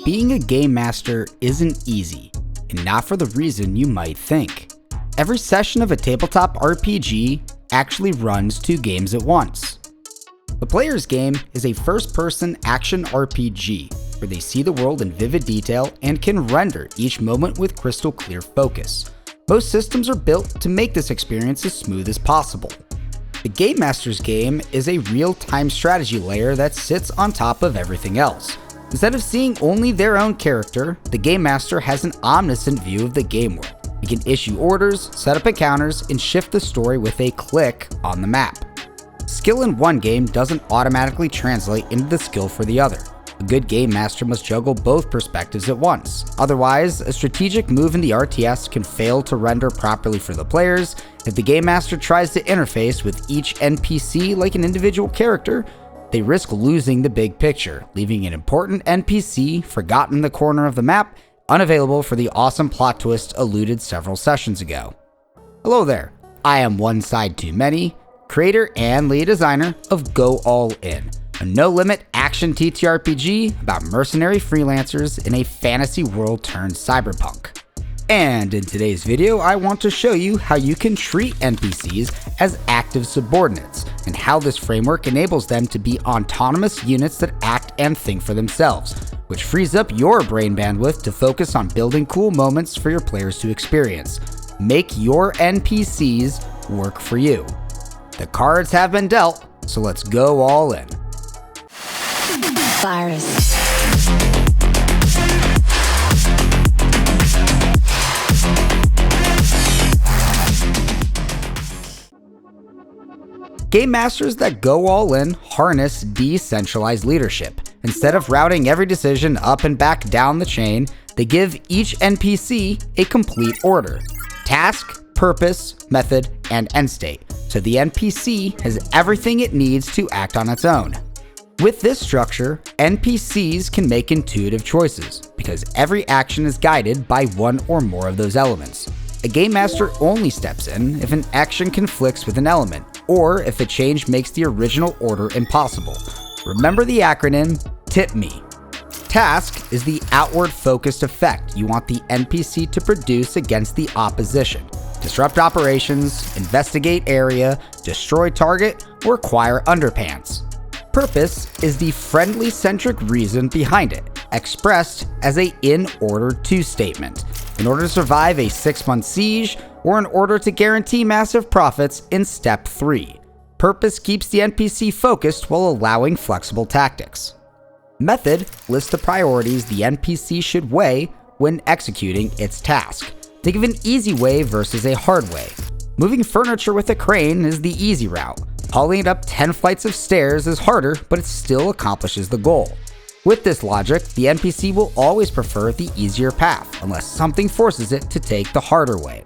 Being a game master isn't easy, and not for the reason you might think. Every session of a tabletop RPG actually runs 2 games at once. The player's game is a first-person action RPG, where they see the world in vivid detail and can render each moment with crystal clear focus. Most systems are built to make this experience as smooth as possible. The Game Master's game is a real-time strategy layer that sits on top of everything else. Instead of seeing only their own character, the Game Master has an omniscient view of the game world. He can issue orders, set up encounters, and shift the story with a click on the map. Skill in one game doesn't automatically translate into the skill for the other. A good game master must juggle both perspectives at once. Otherwise, a strategic move in the RTS can fail to render properly for the players. If the game master tries to interface with each NPC like an individual character, they risk losing the big picture, leaving an important NPC forgotten in the corner of the map, unavailable for the awesome plot twist alluded several sessions ago. Hello there, I am One Side Too Many, creator and lead designer of Go All In, a no-limit action TTRPG about mercenary freelancers in a fantasy world turned cyberpunk. And in today's video, I want to show you how you can treat NPCs as active subordinates, and how this framework enables them to be autonomous units that act and think for themselves, which frees up your brain bandwidth to focus on building cool moments for your players to experience. Make your NPCs work for you. The cards have been dealt, so let's go all in. Virus. Game masters that go all in harness decentralized leadership. Instead of routing every decision up and back down the chain, they give each NPC a complete order: task, purpose, method, and end state. So the NPC has everything it needs to act on its own. With this structure, NPCs can make intuitive choices, because every action is guided by one or more of those elements. A game master only steps in if an action conflicts with an element, or if a change makes the original order impossible. Remember the acronym TIPME. Task is the outward focused effect you want the NPC to produce against the opposition. Disrupt operations, investigate area, destroy target, or acquire underpants. Purpose is the friendly-centric reason behind it, expressed as a in order to statement. In order to survive a 6-month siege, or in order to guarantee massive profits in step 3. Purpose keeps the NPC focused while allowing flexible tactics. Method lists the priorities the NPC should weigh when executing its task. Think of an easy way versus a hard way. Moving furniture with a crane is the easy route. Hauling it up 10 flights of stairs is harder, but it still accomplishes the goal. With this logic, the NPC will always prefer the easier path, unless something forces it to take the harder way.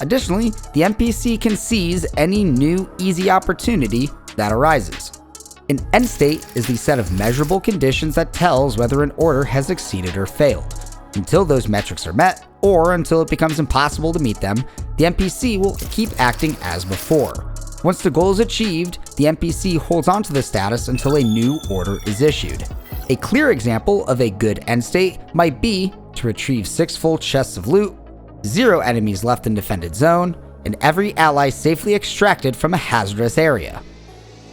Additionally, the NPC can seize any new easy opportunity that arises. An end state is the set of measurable conditions that tells whether an order has succeeded or failed. Until those metrics are met, or until it becomes impossible to meet them, the NPC will keep acting as before. Once the goal is achieved, the NPC holds on to the status until a new order is issued. A clear example of a good end state might be to retrieve 6 full chests of loot, 0 enemies left in defended zone, and every ally safely extracted from a hazardous area.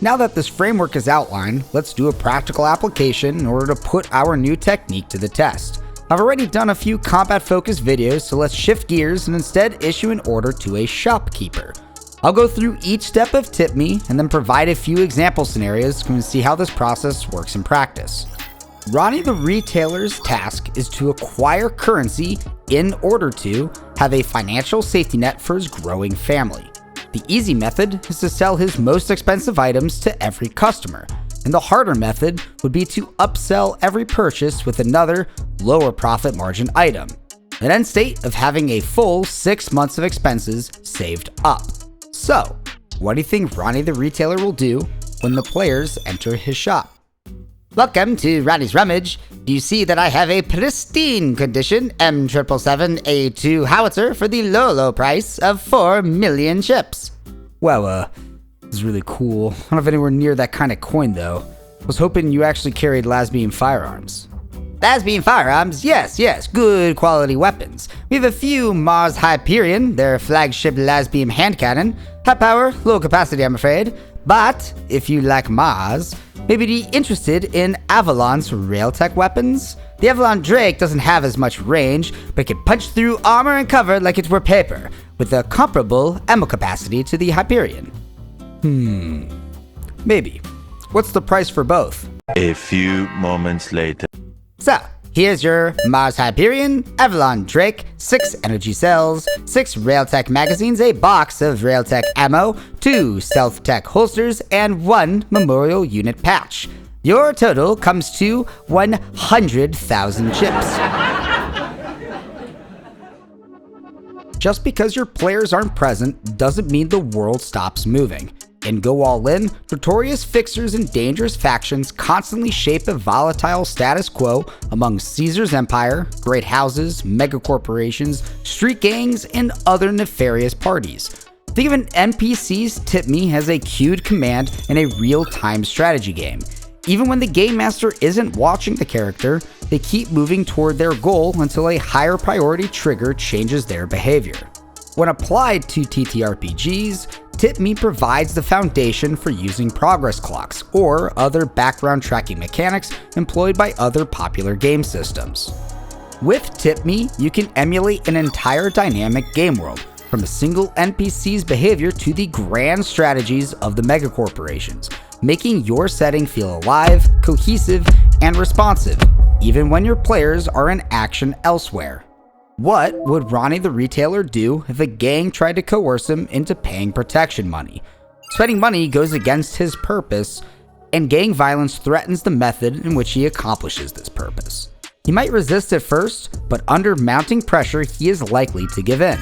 Now that this framework is outlined, let's do a practical application in order to put our new technique to the test. I've already done a few combat-focused videos, so let's shift gears and instead issue an order to a shopkeeper. I'll go through each step of TIPME and then provide a few example scenarios to see how this process works in practice. Ronnie the retailer's task is to acquire currency in order to have a financial safety net for his growing family. The easy method is to sell his most expensive items to every customer, and the harder method would be to upsell every purchase with another, lower profit margin item. An end state of having a full 6 months of expenses saved up. So, what do you think Ronnie the retailer will do when the players enter his shop? Welcome to Ronnie's Rummage. Do you see that I have a pristine condition M777A2 howitzer for the low price of 4 million chips? Well, this is really cool. I don't have anywhere near that kind of coin though. I was hoping you actually carried las beam firearms. Lasbeam firearms, yes, good quality weapons. We have a few Mars Hyperion, their flagship Lasbeam hand cannon. High power, low capacity, I'm afraid. But if you like Mars, maybe be interested in Avalon's Railtech weapons. The Avalon Drake doesn't have as much range, but can punch through armor and cover like it were paper, with a comparable ammo capacity to the Hyperion. Maybe. What's the price for both? A few moments later. So, here's your Mars Hyperion, Avalon Drake, 6 energy cells, 6 Railtech magazines, a box of Railtech ammo, 2 Stealth Tech holsters, and 1 memorial unit patch. Your total comes to 100,000 chips. Just because your players aren't present doesn't mean the world stops moving. In Go All In, notorious fixers and dangerous factions constantly shape a volatile status quo among Caesar's empire, great houses, megacorporations, street gangs, and other nefarious parties. Think of an NPC's tip me as a queued command in a real-time strategy game. Even when the game master isn't watching the character, they keep moving toward their goal until a higher priority trigger changes their behavior. When applied to TTRPGs, Tip Me provides the foundation for using progress clocks or other background tracking mechanics employed by other popular game systems. With Tip Me, you can emulate an entire dynamic game world, from a single NPC's behavior to the grand strategies of the megacorporations, making your setting feel alive, cohesive, and responsive, even when your players are in action elsewhere. What would Ronnie the retailer do if a gang tried to coerce him into paying protection money? Spending money goes against his purpose, and gang violence threatens the method in which he accomplishes this purpose. He might resist at first, but under mounting pressure, he is likely to give in.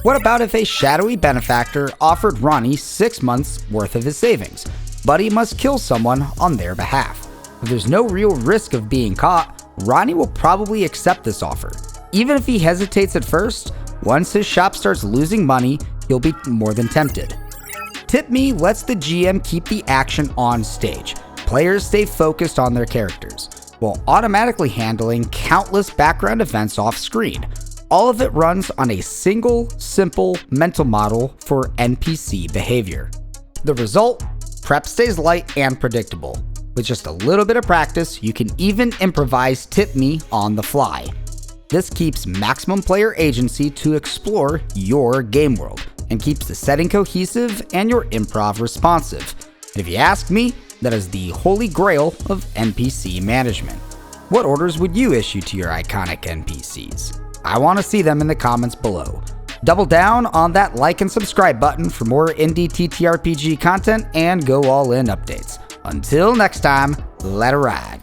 What about if a shadowy benefactor offered Ronnie 6 months worth of his savings, but he must kill someone on their behalf? If there's no real risk of being caught, Ronnie will probably accept this offer. Even if he hesitates at first, once his shop starts losing money, he'll be more than tempted. Tip Me lets the GM keep the action on stage. Players stay focused on their characters, while automatically handling countless background events off screen. All of it runs on a single, simple mental model for NPC behavior. The result? Prep stays light and predictable. With just a little bit of practice, you can even improvise Tip Me on the fly. This keeps maximum player agency to explore your game world, and keeps the setting cohesive and your improv responsive. And if you ask me, that is the holy grail of NPC management. What orders would you issue to your iconic NPCs? I want to see them in the comments below. Double down on that like and subscribe button for more indie TTRPG content and Go All In updates. Until next time, let it ride.